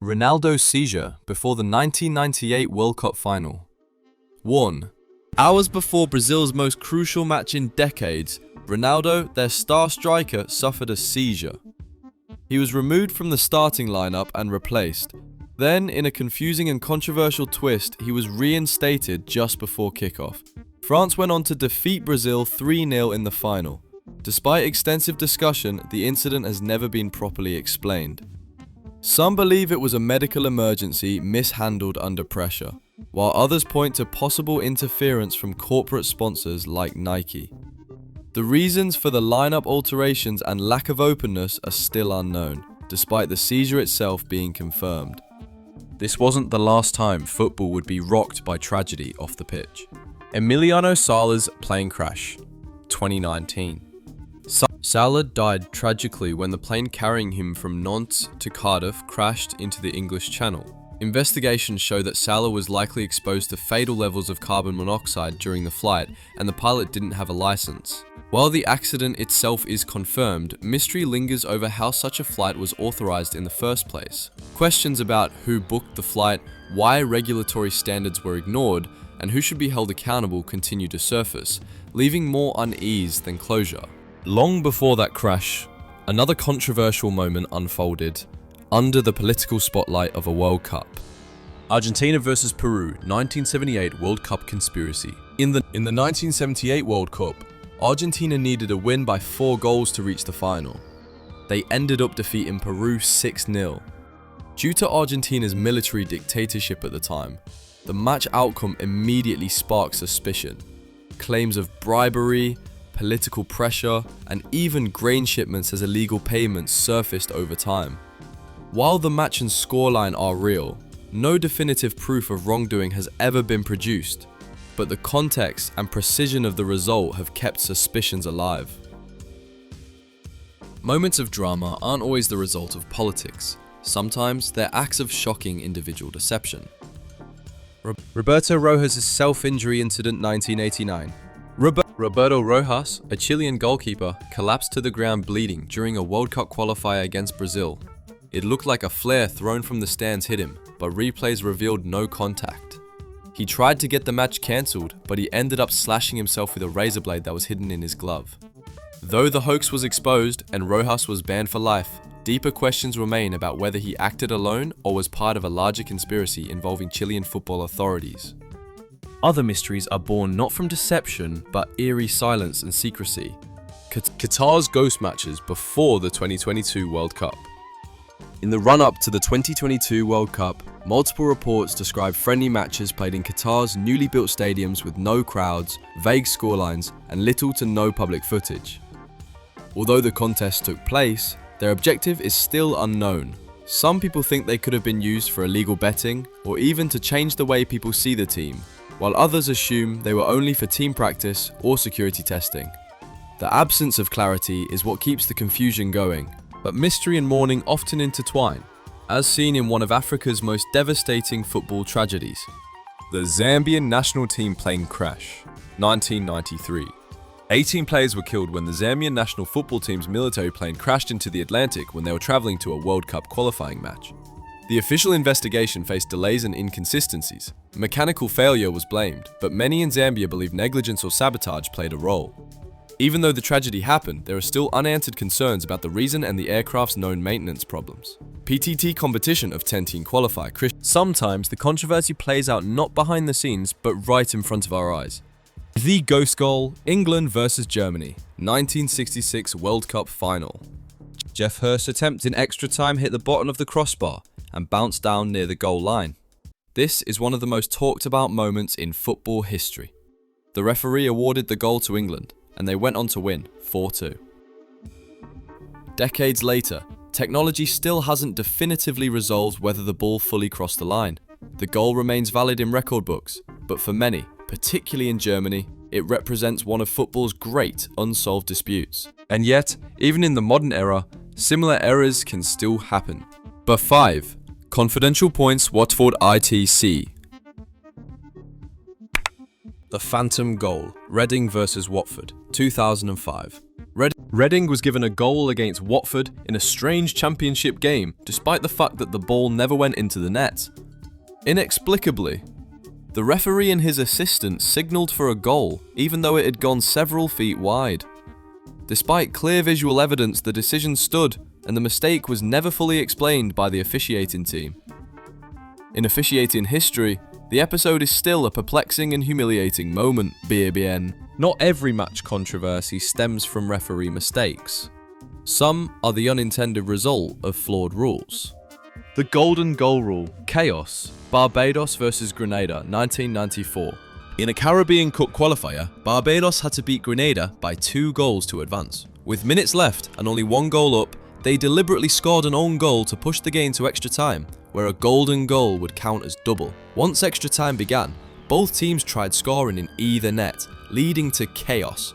Ronaldo's seizure before the 1998 World Cup final. 1. Hours before Brazil's most crucial match in decades, Ronaldo, their star striker, suffered a seizure. He was removed from the starting lineup and replaced. Then, in a confusing and controversial twist, he was reinstated just before kickoff. France went on to defeat Brazil 3-0 in the final. Despite extensive discussion, the incident has never been properly explained. Some believe it was a medical emergency mishandled under pressure, while others point to possible interference from corporate sponsors like Nike. The reasons for the lineup alterations and lack of openness are still unknown, despite the seizure itself being confirmed. This wasn't the last time football would be rocked by tragedy off the pitch. Emiliano Sala's plane crash, 2019. Sala died tragically when the plane carrying him from Nantes to Cardiff crashed into the English Channel. Investigations show that Sala was likely exposed to fatal levels of carbon monoxide during the flight, and the pilot didn't have a license. While the accident itself is confirmed, mystery lingers over how such a flight was authorized in the first place. Questions about who booked the flight, why regulatory standards were ignored, and who should be held accountable continue to surface, leaving more unease than closure. Long before that crash, another controversial moment unfolded under the political spotlight of a World Cup. Argentina versus Peru, 1978 World Cup conspiracy. In the 1978 World Cup, Argentina needed a win by 4 goals to reach the final. They ended up defeating Peru 6-0. Due to Argentina's military dictatorship at the time, the match outcome immediately sparked suspicion. Claims of bribery, political pressure, and even grain shipments as illegal payments surfaced over time. While the match and scoreline are real, no definitive proof of wrongdoing has ever been produced, but the context and precision of the result have kept suspicions alive. Moments of drama aren't always the result of politics. Sometimes they're acts of shocking individual deception. Roberto Rojas' self-injury incident 1989. Roberto Rojas, a Chilean goalkeeper, collapsed to the ground bleeding during a World Cup qualifier against Brazil. It looked like a flare thrown from the stands hit him, but replays revealed no contact. He tried to get the match cancelled, but he ended up slashing himself with a razor blade that was hidden in his glove. Though the hoax was exposed and Rojas was banned for life, deeper questions remain about whether he acted alone or was part of a larger conspiracy involving Chilean football authorities. Other mysteries are born not from deception, but eerie silence and secrecy. Qatar's ghost matches before the 2022 World Cup. In the run-up to the 2022 World Cup, multiple reports describe friendly matches played in Qatar's newly built stadiums with no crowds, vague scorelines, and little to no public footage. Although the contest took place, their objective is still unknown. Some people think they could have been used for illegal betting, or even to change the way people see the team, while others assume they were only for team practice or security testing. The absence of clarity is what keeps the confusion going, but mystery and mourning often intertwine, as seen in one of Africa's most devastating football tragedies. The Zambian national team plane crash, 1993. 18 players were killed when the Zambian national football team's military plane crashed into the Atlantic when they were traveling to a World Cup qualifying match. The official investigation faced delays and inconsistencies. Mechanical failure was blamed, but many in Zambia believe negligence or sabotage played a role. Even though the tragedy happened, there are still unanswered concerns about the reason and the aircraft's known maintenance problems. PTT competition of 10-team qualifier. Sometimes the controversy plays out not behind the scenes, but right in front of our eyes. The ghost goal, England versus Germany, 1966 World Cup final. Jeff Hurst's attempt in extra time hit the bottom of the crossbar and bounced down near the goal line. This is one of the most talked about moments in football history. The referee awarded the goal to England, and they went on to win 4-2. Decades later, technology still hasn't definitively resolved whether the ball fully crossed the line. The goal remains valid in record books, but for many, particularly in Germany, it represents one of football's great unsolved disputes. And yet, even in the modern era, similar errors can still happen. But 5. Confidential points Watford ITC. The Phantom Goal, Reading vs Watford, 2005. Reading was given a goal against Watford in a strange championship game, despite the fact that the ball never went into the net. Inexplicably, the referee and his assistant signalled for a goal, even though it had gone several feet wide. Despite clear visual evidence, the decision stood, and the mistake was never fully explained by the officiating team. In officiating history, the episode is still a perplexing and humiliating moment, bien. Not every match controversy stems from referee mistakes. Some are the unintended result of flawed rules. The golden goal rule, chaos, Barbados versus Grenada, 1994. In a Caribbean Cup qualifier, Barbados had to beat Grenada by 2 goals to advance. With minutes left and only 1 goal up, they deliberately scored an own goal to push the game to extra time, where a golden goal would count as double. Once extra time began, both teams tried scoring in either net, leading to chaos.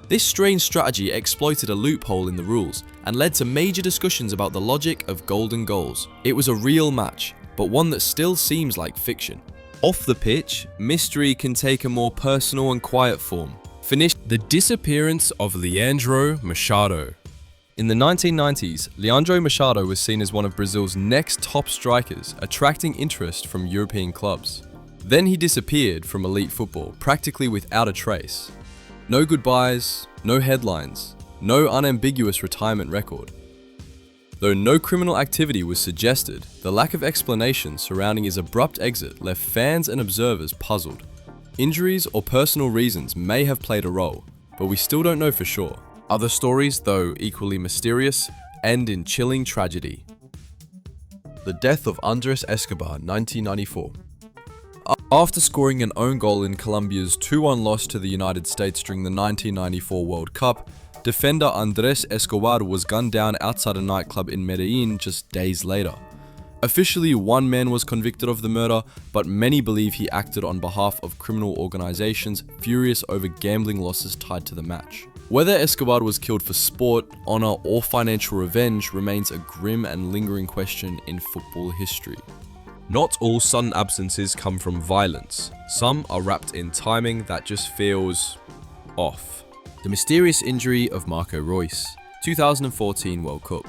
This strange strategy exploited a loophole in the rules and led to major discussions about the logic of golden goals. It was a real match, but one that still seems like fiction. Off the pitch, mystery can take a more personal and quiet form. Finish the disappearance of Leandro Machado. In the 1990s, Leandro Machado was seen as one of Brazil's next top strikers, attracting interest from European clubs. Then he disappeared from elite football, practically without a trace. No goodbyes, no headlines, no unambiguous retirement record. Though no criminal activity was suggested, the lack of explanation surrounding his abrupt exit left fans and observers puzzled. Injuries or personal reasons may have played a role, but we still don't know for sure. Other stories, though equally mysterious, end in chilling tragedy. The death of Andrés Escobar, 1994. After scoring an own goal in Colombia's 2-1 loss to the United States during the 1994 World Cup, defender Andrés Escobar was gunned down outside a nightclub in Medellin just days later. Officially, 1 man was convicted of the murder, but many believe he acted on behalf of criminal organizations furious over gambling losses tied to the match. Whether Escobar was killed for sport, honor, or financial revenge remains a grim and lingering question in football history. Not all sudden absences come from violence. Some are wrapped in timing that just feels off. The mysterious injury of Marco Reus, 2014 World Cup.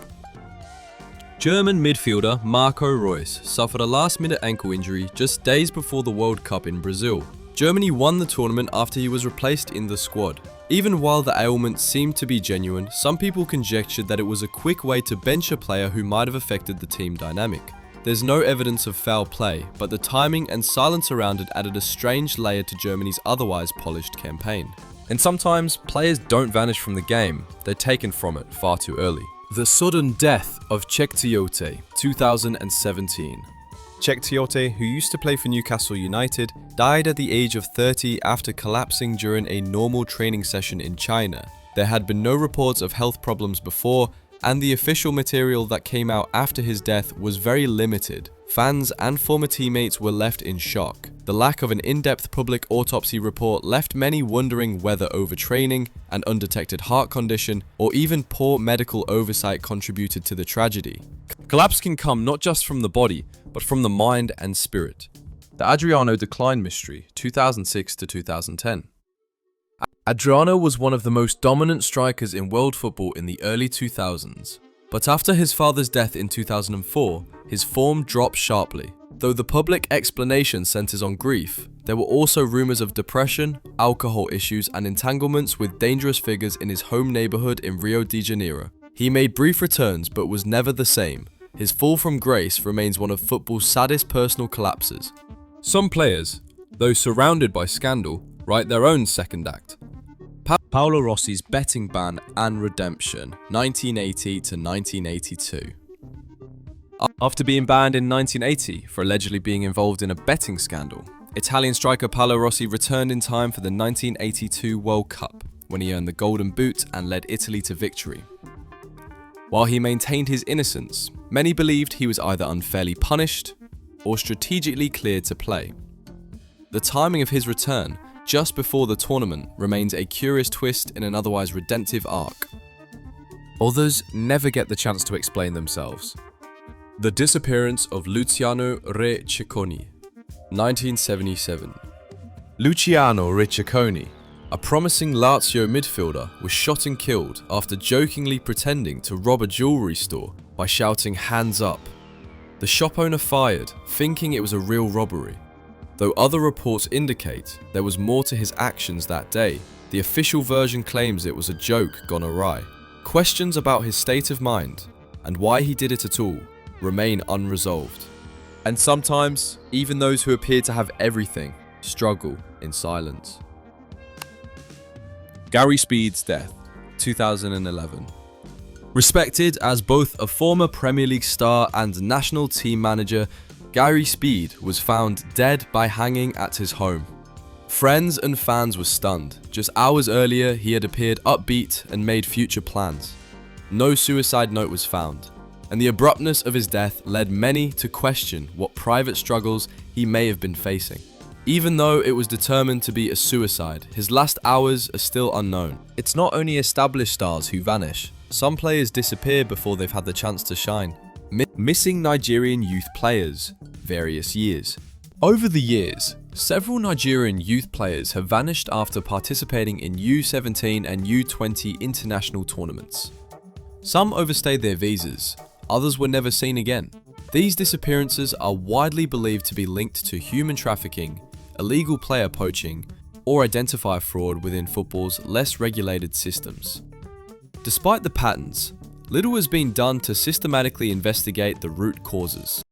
German midfielder Marco Reus suffered a last-minute ankle injury just days before the World Cup in Brazil. Germany won the tournament after he was replaced in the squad. Even while the ailment seemed to be genuine, some people conjectured that it was a quick way to bench a player who might have affected the team dynamic. There's no evidence of foul play, but the timing and silence around it added a strange layer to Germany's otherwise polished campaign. And sometimes, players don't vanish from the game, they're taken from it far too early. The sudden death of Cheick Tiote, 2017. Cheick Tiote, who used to play for Newcastle United, died at the age of 30 after collapsing during a normal training session in China. There had been no reports of health problems before, and the official material that came out after his death was very limited. Fans and former teammates were left in shock. The lack of an in-depth public autopsy report left many wondering whether overtraining, an undetected heart condition, or even poor medical oversight contributed to the tragedy. Collapse can come not just from the body, but from the mind and spirit. The Adriano decline mystery, 2006 to 2010. Adriano was one of the most dominant strikers in world football in the early 2000s. But after his father's death in 2004, his form dropped sharply. Though the public explanation centers on grief, there were also rumors of depression, alcohol issues, and entanglements with dangerous figures in his home neighborhood in Rio de Janeiro. He made brief returns but was never the same. His fall from grace remains one of football's saddest personal collapses. Some players, though surrounded by scandal, write their own second act. Paolo Rossi's betting ban and redemption, 1980 to 1982. After being banned in 1980 for allegedly being involved in a betting scandal, Italian striker Paolo Rossi returned in time for the 1982 World Cup, when he earned the Golden Boot and led Italy to victory. While he maintained his innocence, many believed he was either unfairly punished or strategically cleared to play. The timing of his return, just before the tournament, remains a curious twist in an otherwise redemptive arc. Others never get the chance to explain themselves. The disappearance of Luciano Cecconi, 1977. Luciano Cecconi, A promising Lazio midfielder was shot and killed after jokingly pretending to rob a jewellery store by shouting "hands up." The shop owner fired, thinking it was a real robbery. Though other reports indicate there was more to his actions that day, the official version claims it was a joke gone awry. Questions about his state of mind and why he did it at all remain unresolved. And sometimes, even those who appear to have everything struggle in silence. Gary Speed's death, 2011. Respected as both a former Premier League star and national team manager, Gary Speed was found dead by hanging at his home. Friends and fans were stunned. Just hours earlier, he had appeared upbeat and made future plans. No suicide note was found, and the abruptness of his death led many to question what private struggles he may have been facing. Even though it was determined to be a suicide, his last hours are still unknown. It's not only established stars who vanish. Some players disappear before they've had the chance to shine. Missing Nigerian youth players, various years. Over the years, several Nigerian youth players have vanished after participating in U17 and U20 international tournaments. Some overstayed their visas, others were never seen again. These disappearances are widely believed to be linked to human trafficking, illegal player poaching, or identify fraud within football's less regulated systems. Despite the patterns, little has been done to systematically investigate the root causes.